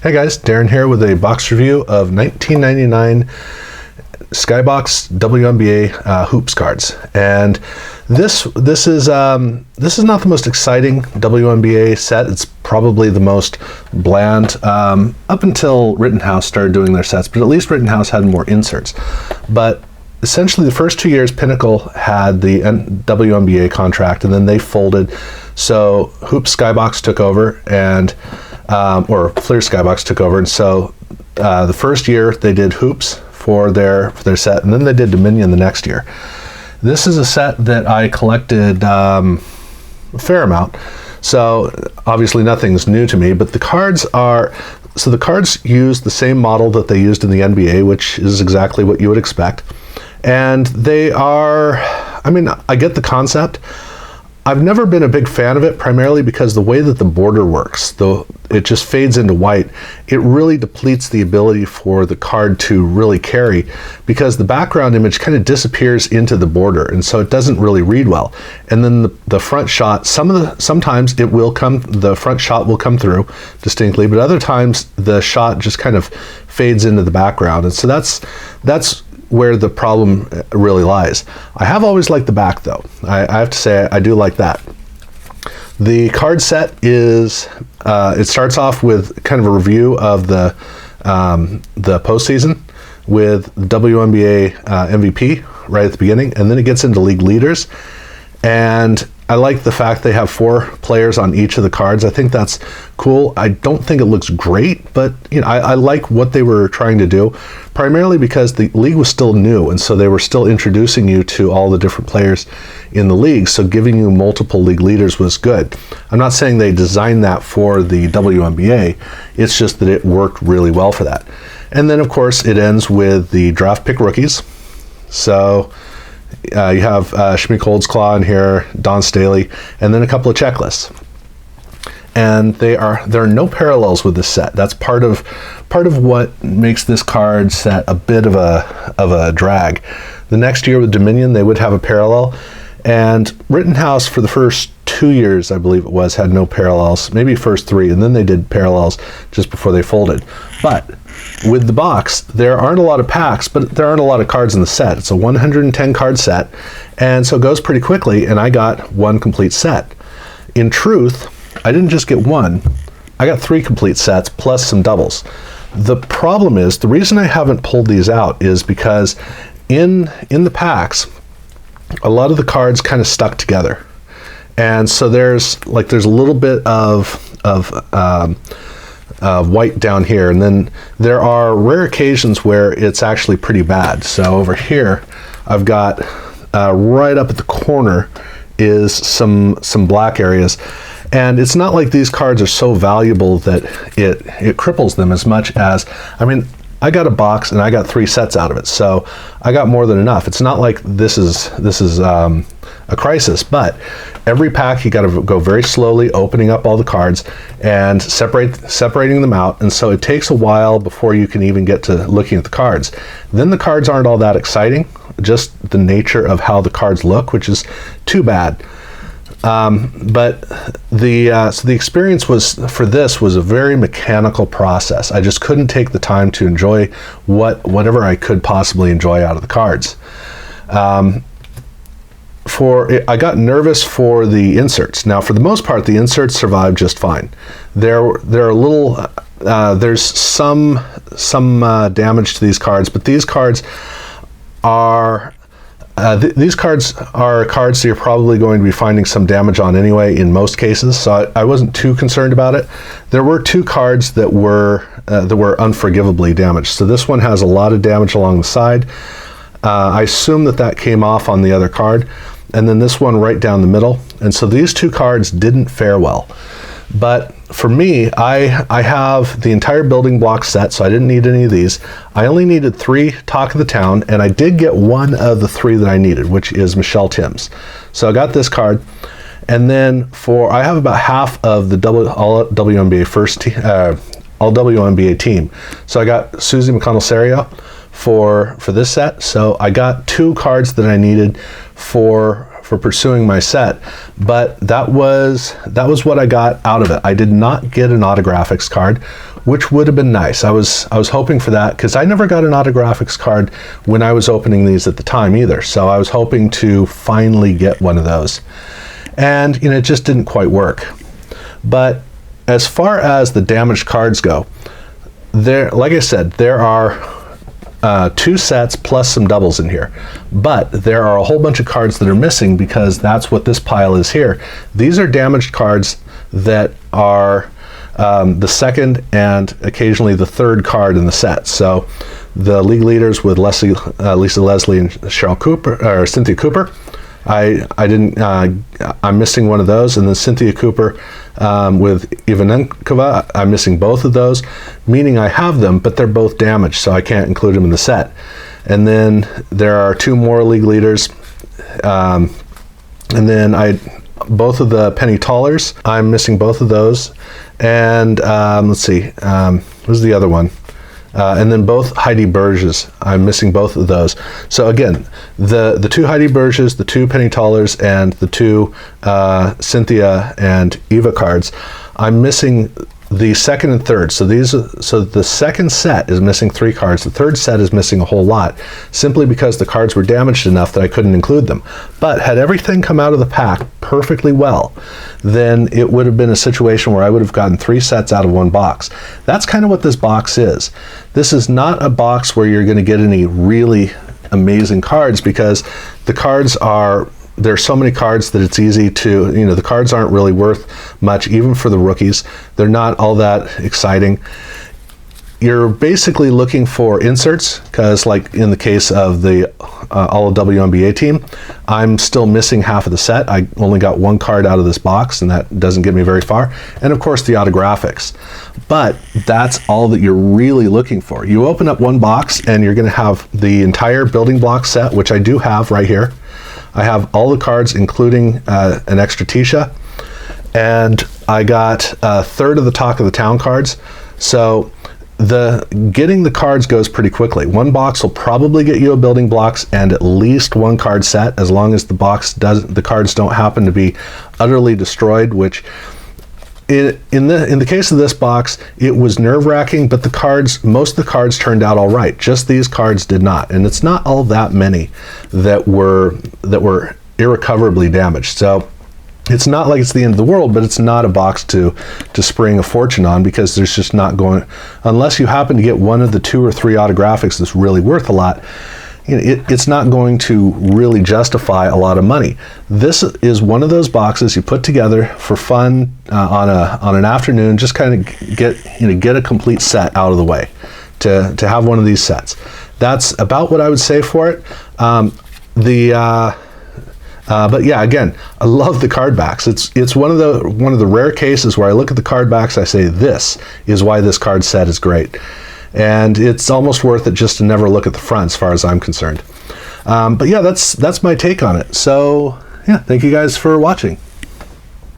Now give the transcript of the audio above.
Hey guys, Darren here with a box review of 1999 Skybox WNBA hoops cards. And this is not the most exciting WNBA set. It's probably the most bland up until Rittenhouse started doing their sets, but at least Rittenhouse had more inserts. But essentially the first 2 years Pinnacle had the WNBA contract, and then they folded. So Hoops Skybox took over, and or Fleer Skybox took over, and so the first year they did Hoops for their set, and then they did Dominion the next year. This is a set that I collected a fair amount, so obviously nothing's new to me, but the cards use the same model that they used in the NBA, which is exactly what you would expect. And they are, I mean, I get the concept. I've never been a big fan of it, primarily because the way that the border works, though it just fades into white, it really depletes the ability for the card to really carry, because the background image kind of disappears into the border, and so it doesn't really read well. And then the front shot, sometimes the front shot will come through distinctly, but other times the shot just kind of fades into the background, and so that's where the problem really lies. I have always liked the back, though. I have to say I do like that. The card set is, it starts off with kind of a review of the postseason with WNBA MVP right at the beginning, and then it gets into league leaders. And I like the fact they have 4 players on each of the cards. I think that's cool. I don't think it looks great, but I like what they were trying to do, primarily because the league was still new, and so they were still introducing you to all the different players in the league, so giving you multiple league leaders was good. I'm not saying they designed that for the WNBA, it's just that it worked really well for that. And then of course it ends with the draft pick rookies. So you have Shmi Coldsclaw in here, Dawn Staley, and then a couple of checklists. And there are no parallels with this set. That's part of what makes this card set a bit of a drag. The next year with Dominion, they would have a parallel, and Rittenhouse for the first 2 years, I believe it was, had no parallels. Maybe first 3, and then they did parallels just before they folded. But with the box, there aren't a lot of packs, but there aren't a lot of cards in the set. It's a 110 card set, and so it goes pretty quickly, and I got 1 complete set. In truth, I didn't just get 1, I got 3 complete sets plus some doubles. The problem is, the reason I haven't pulled these out is because in the packs, a lot of the cards kind of stuck together. And so there's a little bit of white down here, and then there are rare occasions where it's actually pretty bad. So over here I've got right up at the corner is some black areas, and it's not like these cards are so valuable that it cripples them as much as, I mean, I got a box and I got 3 sets out of it, so I got more than enough. It's not like this is a crisis, but every pack you got to go very slowly, opening up all the cards and separating them out, and so it takes a while before you can even get to looking at the cards. Then the cards aren't all that exciting, just the nature of how the cards look, which is too bad. But so the experience was a very mechanical process. I just couldn't take the time to enjoy whatever I could possibly enjoy out of the cards. I got nervous for the inserts. Now, for the most part, the inserts survived just fine. There's some damage to these cards, but these cards are cards that you're probably going to be finding some damage on anyway in most cases, so I wasn't too concerned about it. There were 2 cards that were unforgivably damaged. So this one has a lot of damage along the side. I assume that came off on the other card, and then this one right down the middle. And so these 2 cards didn't fare well. But for me, I have the entire building block set, so I didn't need any of these. I only needed 3 Talk of the Town, and I did get 1 of the 3 that I needed, which is Michelle Timms. So I got this card, and then I have about half of the all WNBA team. So I got Susie McConnell-Serio for this set, so I got 2 cards that I needed for pursuing my set, but that was what I got out of it. I did not get an Autographics card, which would have been nice. I was hoping for that, because I never got an Autographics card when I was opening these at the time either. So I was hoping to finally get one of those, and it just didn't quite work. But as far as the damaged cards go, like I said, there are 2 sets plus some doubles in here, but there are a whole bunch of cards that are missing, because that's what this pile is here. These are damaged cards that are the second and occasionally the third card in the set. So the league leaders with Lisa Leslie and Cheryl Cooper, or Cynthia Cooper, I'm missing one of those, and then Cynthia Cooper with Ivanenkova, I'm missing both of those, meaning I have them, but they're both damaged, so I can't include them in the set. And then there are 2 more league leaders, and then both of the Penny Tollers, I'm missing both of those, and let's see, who's the other one? And then both Heidi Berges, I'm missing both of those. So again, the 2 Heidi Berges, the 2 Penny Tollers, and the 2 Cynthia and Eva cards, I'm missing the second and third. So the second set is missing 3 cards. The third set is missing a whole lot, simply because the cards were damaged enough that I couldn't include them. But had everything come out of the pack perfectly well, then it would have been a situation where I would have gotten 3 sets out of 1 box. That's kind of what this box is. This is not a box where you're going to get any really amazing cards, because the cards are, there's so many cards that it's easy to, the cards aren't really worth much, even for the rookies. They're not all that exciting. You're basically looking for inserts, because like in the case of the all WNBA team, I'm still missing half of the set. I only got 1 card out of this box, and that doesn't get me very far. And of course the autographics. But that's all that you're really looking for. You open up 1 box and you're going to have the entire building block set, which I do have right here. I have all the cards, including an extra Tisha, and I got a third of the Talk of the Town cards. So getting the cards goes pretty quickly. 1 box will probably get you a building blocks and at least 1 card set, as long as the cards don't happen to be utterly destroyed, which in the case of this box, it was nerve-wracking, but most of the cards turned out all right. Just these cards did not, and it's not all that many that were irrecoverably damaged. So it's not like it's the end of the world, but it's not a box to spring a fortune on, because there's just not going, unless you happen to get one of the 2 or 3 autographics that's really worth a lot, it's not going to really justify a lot of money. This is one of those boxes you put together for fun on an afternoon, just kind of get a complete set out of the way, to have one of these sets. That's about what I would say for it. But yeah, again, I love the card backs. It's one of the rare cases where I look at the card backs, I say, this is why this card set is great. And it's almost worth it just to never look at the front, as far as I'm concerned. But yeah, that's my take on it. So yeah, thank you guys for watching.